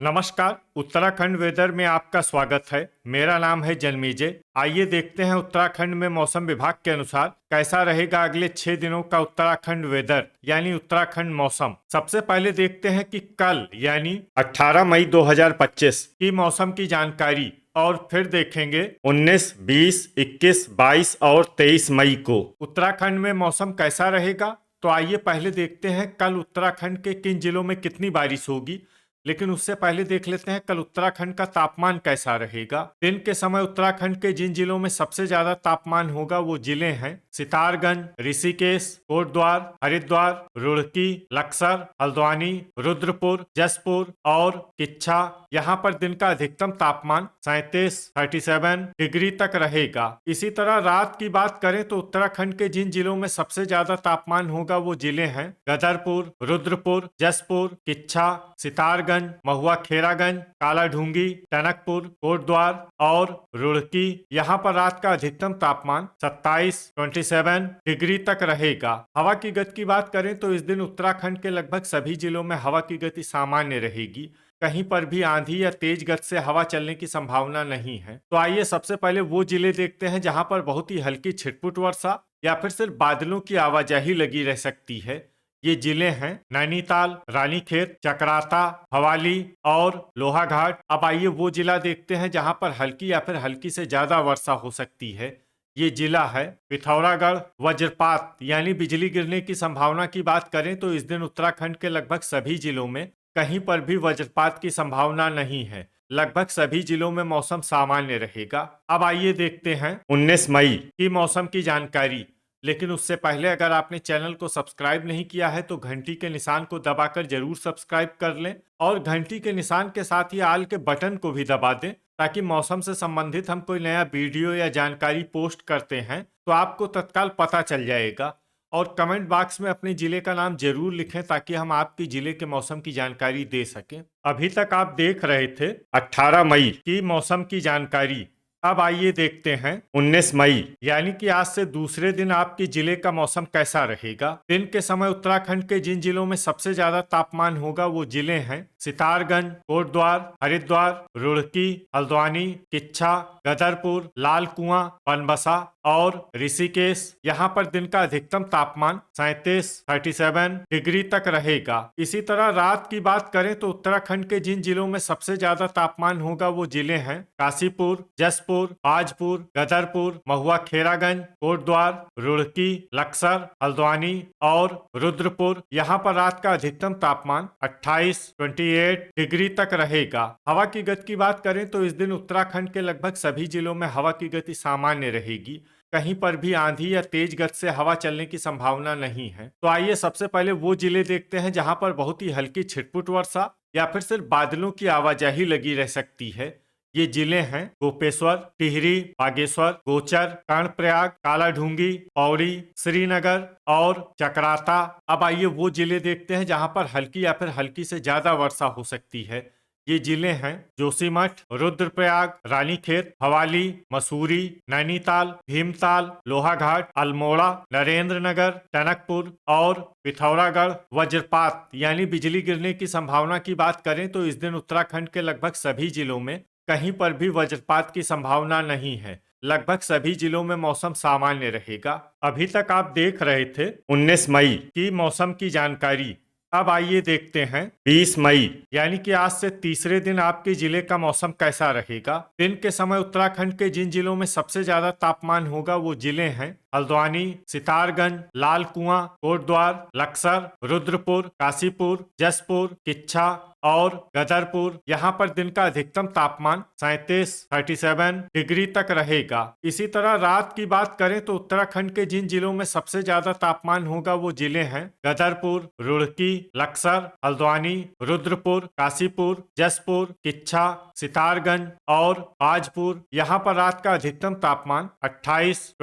नमस्कार। उत्तराखंड वेदर में आपका स्वागत है। मेरा नाम है जन्मेजय। आइए देखते हैं उत्तराखंड में मौसम विभाग के अनुसार कैसा रहेगा अगले 6 दिनों का उत्तराखंड वेदर यानी उत्तराखंड मौसम। सबसे पहले देखते हैं कि कल यानी 18 मई 2025 की मौसम की जानकारी और फिर देखेंगे 19, 20, 21, 22 और 23 मई को उत्तराखंड में मौसम कैसा रहेगा। तो आइए पहले देखते हैं कल उत्तराखंड के किन जिलों में कितनी बारिश होगी। लेकिन उससे पहले देख लेते हैं कल उत्तराखंड का तापमान कैसा रहेगा। दिन के समय उत्तराखंड के जिन जिलों में सबसे ज्यादा तापमान होगा वो जिले हैं सितारगंज, ऋषिकेश, कोटद्वार, हरिद्वार, रुड़की, लक्सर, हल्द्वानी, रुद्रपुर, जसपुर और किच्छा। यहाँ पर दिन का अधिकतम तापमान 37 डिग्री तक रहेगा। इसी तरह रात की बात करें तो उत्तराखंड के जिन जिलों में सबसे ज्यादा तापमान होगा वो जिले हैं गदरपुर, रुद्रपुर, जसपुर, किच्छा, सितारगंज, महुआ खेरागंज, कालाढूंगी, टनकपुर, कोटद्वार और रुड़की। यहाँ पर रात का अधिकतम तापमान 27 डिग्री तक रहेगा। हवा की गति की बात करें तो इस दिन उत्तराखंड के लगभग सभी जिलों में हवा की गति सामान्य रहेगी। कहीं पर भी आंधी या तेज गति से हवा चलने की संभावना नहीं है। तो आइए सबसे पहले वो जिले देखते हैं जहां पर बहुत ही हल्की छिटपुट वर्षा या फिर सिर्फ बादलों की आवाजाही लगी रह सकती है। ये जिले हैं नैनीताल, रानीखेत, चकराता, भवाली और लोहाघाट। अब आइए वो जिला देखते हैं जहां पर हल्की या फिर हल्की से ज्यादा वर्षा हो सकती है। ये जिला है पिथौरागढ़। वज्रपात यानी बिजली गिरने की संभावना की बात करें तो इस दिन उत्तराखंड के लगभग सभी जिलों में कहीं पर भी वज्रपात की संभावना नहीं है। लगभग सभी जिलों में मौसम सामान्य रहेगा। अब आइए देखते हैं 19 मई की मौसम की जानकारी। लेकिन उससे पहले अगर आपने चैनल को सब्सक्राइब नहीं किया है तो घंटी के निशान को दबाकर जरूर सब्सक्राइब कर लें और घंटी के निशान के साथ ही आल के बटन को भी दबा दें ताकि मौसम से संबंधित हम कोई नया वीडियो या जानकारी पोस्ट करते हैं तो आपको तत्काल पता चल जाएगा। और कमेंट बॉक्स में अपने जिले का नाम जरूर लिखें ताकि हम आपके जिले के मौसम की जानकारी दे सकें। अभी तक आप देख रहे थे 18 मई की मौसम की जानकारी। अब आइए देखते हैं 19 मई यानी कि आज से दूसरे दिन आपके जिले का मौसम कैसा रहेगा। दिन के समय उत्तराखंड के जिन जिलों में सबसे ज्यादा तापमान होगा वो जिले हैं सितारगंज, कोटद्वार, हरिद्वार, रुड़की, हल्द्वानी, किच्छा, गदरपुर, लाल कुआं, बनबसा और ऋषिकेश। यहाँ पर दिन का अधिकतम तापमान 37 डिग्री तक रहेगा। इसी तरह रात की बात करें तो उत्तराखंड के जिन जिलों में सबसे ज्यादा तापमान होगा वो जिले हैं काशीपुर, जसपुर, ताजपुर, गदरपुर, महुआ खेरागंज, कोटद्वार, रुड़की, लक्सर, हल्द्वानी और रुद्रपुर। यहाँ पर रात का अधिकतम तापमान 28 डिग्री तक रहेगा। हवा की गति की बात करें तो इस दिन उत्तराखंड के लगभग सभी जिलों में हवा की गति सामान्य रहेगी। कहीं पर भी आंधी या तेज गति से हवा चलने की संभावना नहीं है। तो आइए सबसे पहले वो जिले देखते हैं जहां पर बहुत ही हल्की छिटपुट वर्षा या फिर सिर्फ बादलों की आवाजाही लगी रह सकती है। ये जिले हैं गोपेश्वर, टिहरी, बागेश्वर, गोचर, कर्णप्रयाग, कालाढूंगी, पौड़ी, श्रीनगर और चकराता। अब आइए वो जिले देखते हैं जहां पर हल्की या फिर हल्की से ज्यादा वर्षा हो सकती है। ये जिले हैं जोशीमठ, रुद्रप्रयाग, रानीखेत, भवाली, मसूरी, नैनीताल, भीमताल, लोहाघाट, अल्मोड़ा, नरेंद्रनगर, टनकपुर और पिथौरागढ़। वज्रपात यानी बिजली गिरने की संभावना की बात करें तो इस दिन उत्तराखंड के लगभग सभी जिलों में कहीं पर भी वज्रपात की संभावना नहीं है। लगभग सभी जिलों में मौसम सामान्य रहेगा। अभी तक आप देख रहे थे 19 मई की मौसम की जानकारी। अब आइए देखते हैं 20 मई यानी कि आज से तीसरे दिन आपके जिले का मौसम कैसा रहेगा। दिन के समय उत्तराखंड के जिन जिलों में सबसे ज्यादा तापमान होगा वो जिले हैं हल्द्वानी, सितारगंज, लाल कुआं, कोटद्वार, लक्सर, रुद्रपुर, काशीपुर, जसपुर, किच्छा और गदरपुर। यहाँ पर दिन का अधिकतम तापमान 37 डिग्री तक रहेगा। इसी तरह रात की बात करें तो उत्तराखंड के जिन जिलों में सबसे ज्यादा तापमान होगा वो जिले हैं गदरपुर, रुड़की, लक्सर, हल्द्वानी, रुद्रपुर, काशीपुर, जसपुर, किच्छा, सितारगंज और ताजपुर। यहाँ पर रात का अधिकतम तापमान 28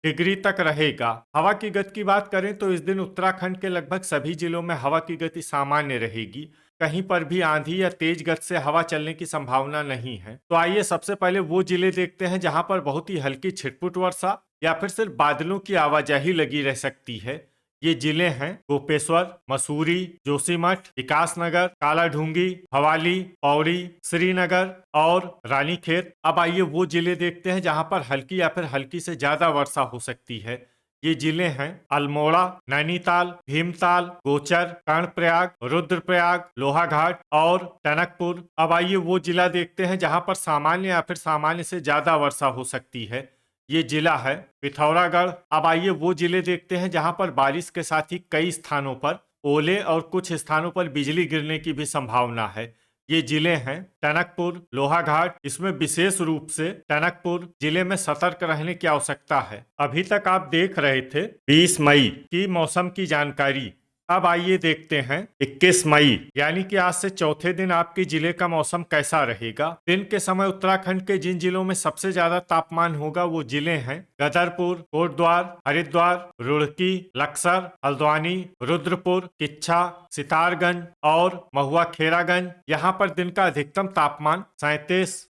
डिग्री तक रहेगा। हवा की गति की बात करें तो इस दिन उत्तराखंड के लगभग सभी जिलों में हवा की गति सामान्य रहेगी। कहीं पर भी आंधी या तेज गति से हवा चलने की संभावना नहीं है। तो आइए सबसे पहले वो जिले देखते हैं जहां पर बहुत ही हल्की छिटपुट वर्षा या फिर सिर्फ बादलों की आवाजाही लगी रह सकती है। ये जिले हैं गोपेश्वर, मसूरी, जोशीमठ, विकासनगर, कालाढूंगी, भवाली, पौड़ी, श्रीनगर और रानीखेत। अब आइए वो जिले देखते हैं जहां पर हल्की या फिर हल्की से ज्यादा वर्षा हो सकती है। ये जिले हैं अल्मोड़ा, नैनीताल, भीमताल, गोचर, कर्णप्रयाग, रुद्रप्रयाग, लोहाघाट और टनकपुर। अब आइए वो जिला देखते हैं जहां पर सामान्य या फिर सामान्य से ज्यादा वर्षा हो सकती है। ये जिला है पिथौरागढ़। अब आइए वो जिले देखते हैं जहां पर बारिश के साथ ही कई स्थानों पर ओले और कुछ स्थानों पर बिजली गिरने की भी संभावना है। ये जिले हैं टनकपुर, लोहाघाट। इसमें विशेष रूप से टनकपुर जिले में सतर्क रहने की आवश्यकता है। अभी तक आप देख रहे थे 20 मई की मौसम की जानकारी। अब आइए देखते हैं 21 मई यानी कि आज से चौथे दिन आपके जिले का मौसम कैसा रहेगा। दिन के समय उत्तराखंड के जिन जिलों में सबसे ज्यादा तापमान होगा वो जिले हैं गदरपुर, कोटद्वार, हरिद्वार, रुड़की, लक्सर, हल्द्वानी, रुद्रपुर, किच्छा, सितारगंज और महुआ खेरागंज। यहाँ पर दिन का अधिकतम तापमान 37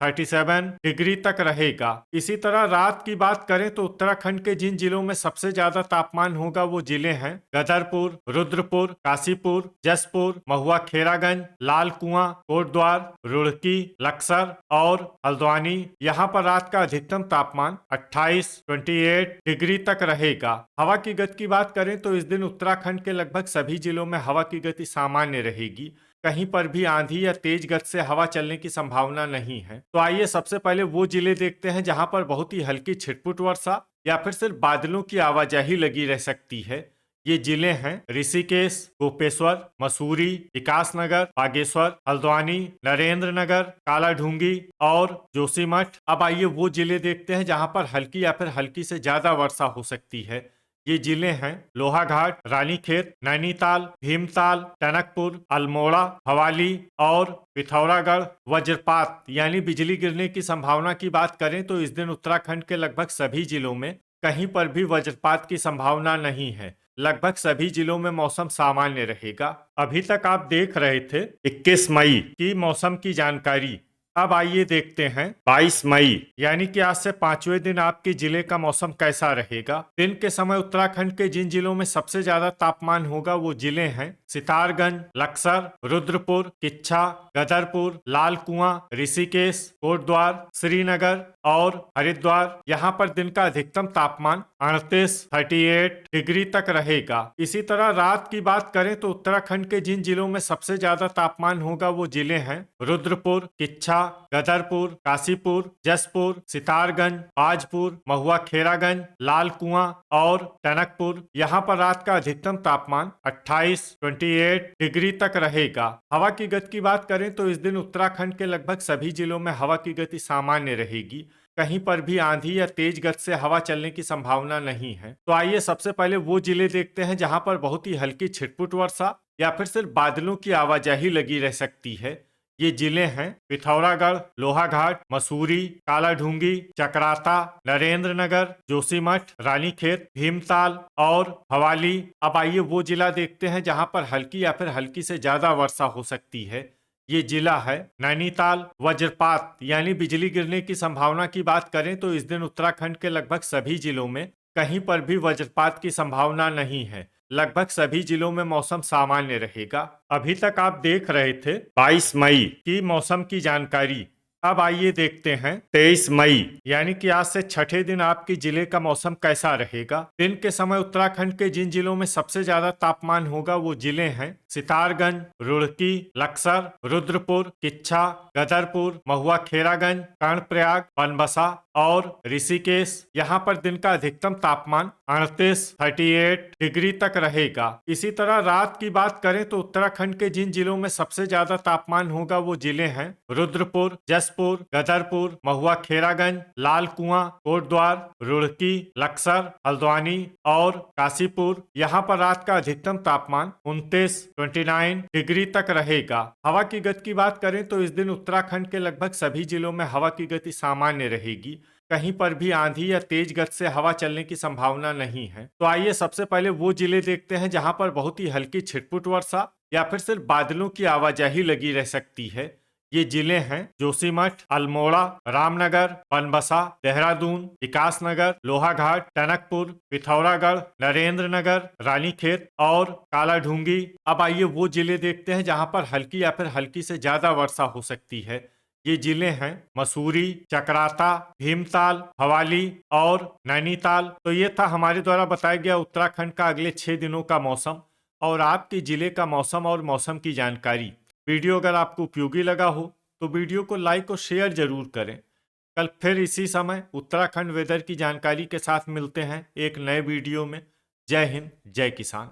डिग्री तक रहेगा। इसी तरह रात की बात करें तो उत्तराखंड के जिन जिलों में सबसे ज्यादा तापमान होगा वो जिले हैं गदरपुर, रुद्रपुर, काशीपुर, जसपुर, महुआ खेरागंज, लाल कुआं, कोटद्वार, रुड़की, लक्सर और हल्द्वानी। यहाँ पर रात का अधिकतम तापमान 28 डिग्री तक रहेगा। हवा की गति की बात करें तो इस दिन उत्तराखंड के लगभग सभी जिलों में हवा की गति सामान्य रहेगी। कहीं पर भी आंधी या तेज गति से हवा चलने की संभावना नहीं है। तो आइए सबसे पहले वो जिले देखते हैं जहां पर बहुत ही हल्की छिटपुट वर्षा या फिर सिर्फ बादलों की आवाजाही लगी रह सकती है। ये जिले हैं ऋषिकेश, गोपेश्वर, मसूरी, विकासनगर, बागेश्वर, हल्द्वानी, नरेंद्र नगर, कालाढूंगी और जोशीमठ। अब आइए वो जिले देखते हैं जहां पर हल्की या फिर हल्की से ज्यादा वर्षा हो सकती है। ये जिले हैं लोहाघाट, रानीखेत, नैनीताल, भीमताल, टनकपुर, अल्मोड़ा, भवाली और पिथौरागढ़। वज्रपात यानी बिजली गिरने की संभावना की बात करें तो इस दिन उत्तराखंड के लगभग सभी जिलों में कहीं पर भी वज्रपात की संभावना नहीं है। लगभग सभी जिलों में मौसम सामान्य रहेगा। अभी तक आप देख रहे थे 21 मई की मौसम की जानकारी। अब आइए देखते हैं 22 मई यानी कि आज से पांचवें दिन आपके जिले का मौसम कैसा रहेगा। दिन के समय उत्तराखंड के जिन जिलों में सबसे ज्यादा तापमान होगा वो जिले हैं सितारगंज, लक्सर, रुद्रपुर, किच्छा, गदरपुर, लाल कुआं, ऋषिकेश, कोटद्वार, श्रीनगर और हरिद्वार। यहाँ पर दिन का अधिकतम तापमान 38 डिग्री तक रहेगा। इसी तरह रात की बात करें तो उत्तराखंड के जिन जिलों में सबसे ज्यादा तापमान होगा वो जिले हैं रुद्रपुर, किच्छा, गदरपुर, काशीपुर, जसपुर, सितारगंज, बाजपुर, महुआ खेरागंज, लाल कुआं और टनकपुर। यहाँ पर रात का अधिकतम तापमान 28 डिग्री तक रहेगा। हवा की गति की बात करें तो इस दिन उत्तराखंड के लगभग सभी जिलों में हवा की गति सामान्य रहेगी। कहीं पर भी आंधी या तेज गति से हवा चलने की संभावना नहीं है। तो आइए सबसे पहले वो जिले देखते हैं जहां पर बहुत ही हल्की छिटपुट वर्षा या फिर सिर्फ बादलों की आवाजाही लगी रह सकती है। ये जिले हैं पिथौरागढ़, लोहाघाट, मसूरी, कालाढूंगी, चकराता, नरेंद्र नगर, जोशीमठ, रानीखेत, भीमताल और भवाली। अब आइए वो जिला देखते हैं जहां पर हल्की या फिर हल्की से ज्यादा वर्षा हो सकती है। ये जिला है नैनीताल। वज्रपात यानी बिजली गिरने की संभावना की बात करें तो इस दिन उत्तराखंड के लगभग सभी जिलों में कहीं पर भी वज्रपात की संभावना नहीं है। लगभग सभी जिलों में मौसम सामान्य रहेगा। अभी तक आप देख रहे थे 22 मई की मौसम की जानकारी। अब आइए देखते हैं 23 मई यानी कि आज से छठे दिन आपके जिले का मौसम कैसा रहेगा। दिन के समय उत्तराखंड के जिन जिलों में सबसे ज्यादा तापमान होगा वो जिले हैं सितारगंज, रुड़की, लक्सर, रुद्रपुर, किच्छा, गदरपुर, महुआ खेरागंज, कर्णप्रयाग, बनबसा और ऋषिकेश। यहाँ पर दिन का अधिकतम तापमान 38 डिग्री तक रहेगा। इसी तरह रात की बात करें तो उत्तराखंड के जिन जिलों में सबसे ज्यादा तापमान होगा वो जिले हैं रुद्रपुर, जसपुर, गदरपुर, महुआ खेरागंज, लाल कुआं, कोटद्वार, रुड़की, लक्सर, हल्द्वानी और काशीपुर। यहाँ पर रात का अधिकतम तापमान 29 डिग्री तक रहेगा। हवा की गति की बात करें तो इस दिन उत्तराखंड के लगभग सभी जिलों में हवा की गति सामान्य रहेगी। कहीं पर भी आंधी या तेज गति से हवा चलने की संभावना नहीं है। तो आइए सबसे पहले वो जिले देखते हैं जहां पर बहुत ही हल्की छिटपुट वर्षा या फिर सिर्फ बादलों की आवाजाही लगी रह सकती है। ये जिले हैं जोशीमठ, अल्मोड़ा, रामनगर, बनबसा, देहरादून, विकासनगर, लोहाघाट, टनकपुर, पिथौरागढ़, नरेंद्र नगर, रानीखेत और कालाढूंगी। अब आइए वो जिले देखते हैं जहां पर हल्की या फिर हल्की से ज्यादा वर्षा हो सकती है। ये जिले हैं मसूरी, चकराता, भीमताल, भवाली और नैनीताल। तो ये था हमारे द्वारा बताया गया उत्तराखंड का अगले 6 दिनों का मौसम और आपके जिले का मौसम और मौसम की जानकारी। वीडियो अगर आपको उपयोगी लगा हो तो वीडियो को लाइक और शेयर जरूर करें। कल फिर इसी समय उत्तराखंड वेदर की जानकारी के साथ मिलते हैं एक नए वीडियो में। जय हिंद, जय किसान।